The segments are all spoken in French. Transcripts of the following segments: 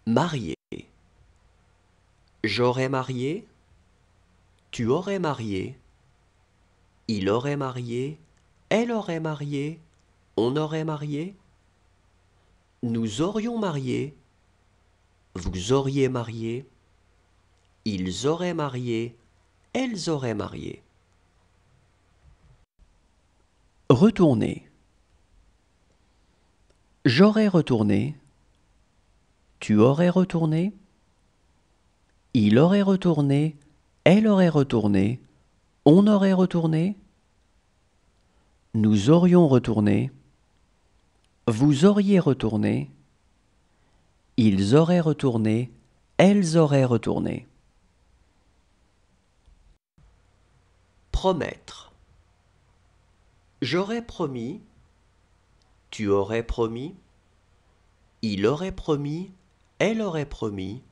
Marié. J'aurais marié, tu aurais marié, il aurait marié, elle aurait marié, on aurait marié, nous aurions marié, vous auriez marié, ils auraient marié, elles auraient marié. Retourner. J'aurais retourné, tu aurais retourné, il aurait retourné, elle aurait retourné, on aurait retourné, nous aurions retourné, vous auriez retourné, ils auraient retourné, elles auraient retourné. Promettre. J'aurais promis, tu aurais promis, il aurait promis, elle aurait promis,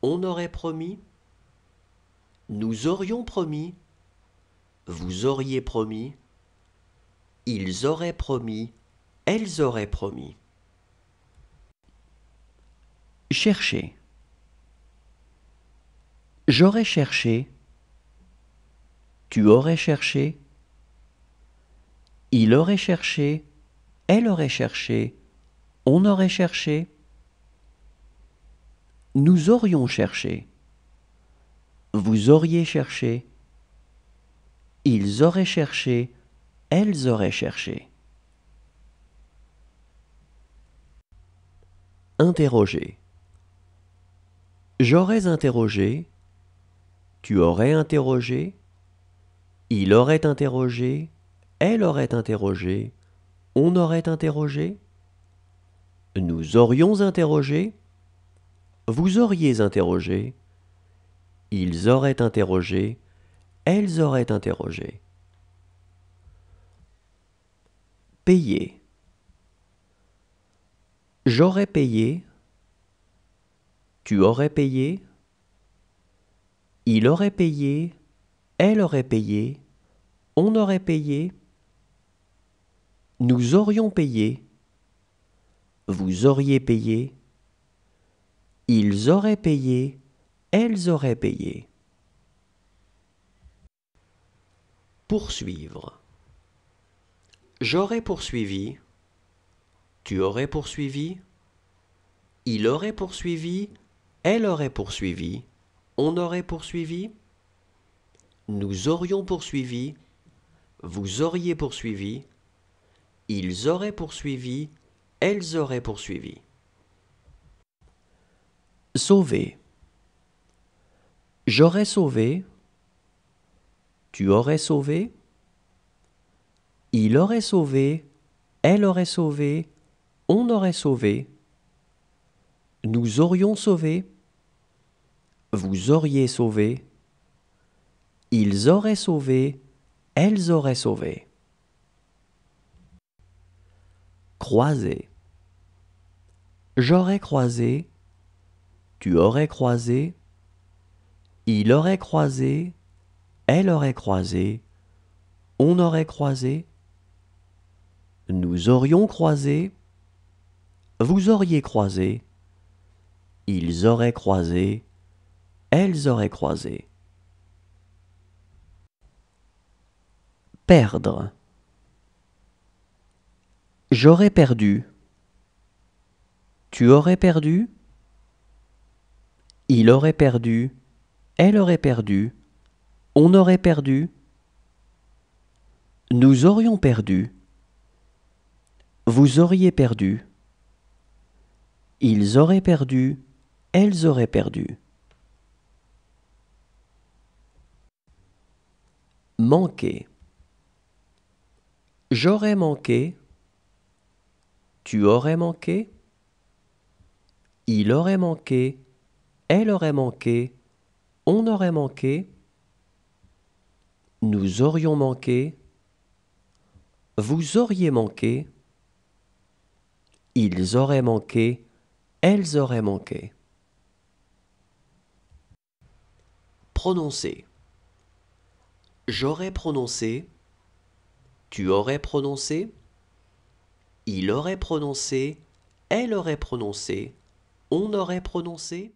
on aurait promis, nous aurions promis, vous auriez promis, ils auraient promis, elles auraient promis. Chercher. J'aurais cherché, tu aurais cherché, il aurait cherché, elle aurait cherché, on aurait cherché, nous aurions cherché, vous auriez cherché, ils auraient cherché, elles auraient cherché. Interroger. J'aurais interrogé, tu aurais interrogé, il aurait interrogé, elle aurait interrogé, on aurait interrogé, nous aurions interrogé, vous auriez interrogé, ils auraient interrogé, elles auraient interrogé. Payer. J'aurais payé, tu aurais payé, il aurait payé, elle aurait payé, on aurait payé, nous aurions payé, vous auriez payé, ils auraient payé, elles auraient payé. Poursuivre. J'aurais poursuivi, tu aurais poursuivi, il aurait poursuivi, elle aurait poursuivi, on aurait poursuivi, nous aurions poursuivi, vous auriez poursuivi, ils auraient poursuivi, elles auraient poursuivi. Sauver. J'aurais sauvé, tu aurais sauvé, il aurait sauvé, elle aurait sauvé, on aurait sauvé, nous aurions sauvé, vous auriez sauvé, ils auraient sauvé, elles auraient sauvé. Croiser. J'aurais croisé, tu aurais croisé, il aurait croisé, elle aurait croisé, on aurait croisé, nous aurions croisé, vous auriez croisé, ils auraient croisé, elles auraient croisé. Perdre. J'aurais perdu, tu aurais perdu, il aurait perdu, elle aurait perdu, on aurait perdu, nous aurions perdu, vous auriez perdu, ils auraient perdu, elles auraient perdu. Manquer. J'aurais manqué, tu aurais manqué, il aurait manqué, elle aurait manqué, on aurait manqué, nous aurions manqué, vous auriez manqué, ils auraient manqué, elles auraient manqué. Prononcer. J'aurais prononcé, tu aurais prononcé, il aurait prononcé, elle aurait prononcé, on aurait prononcé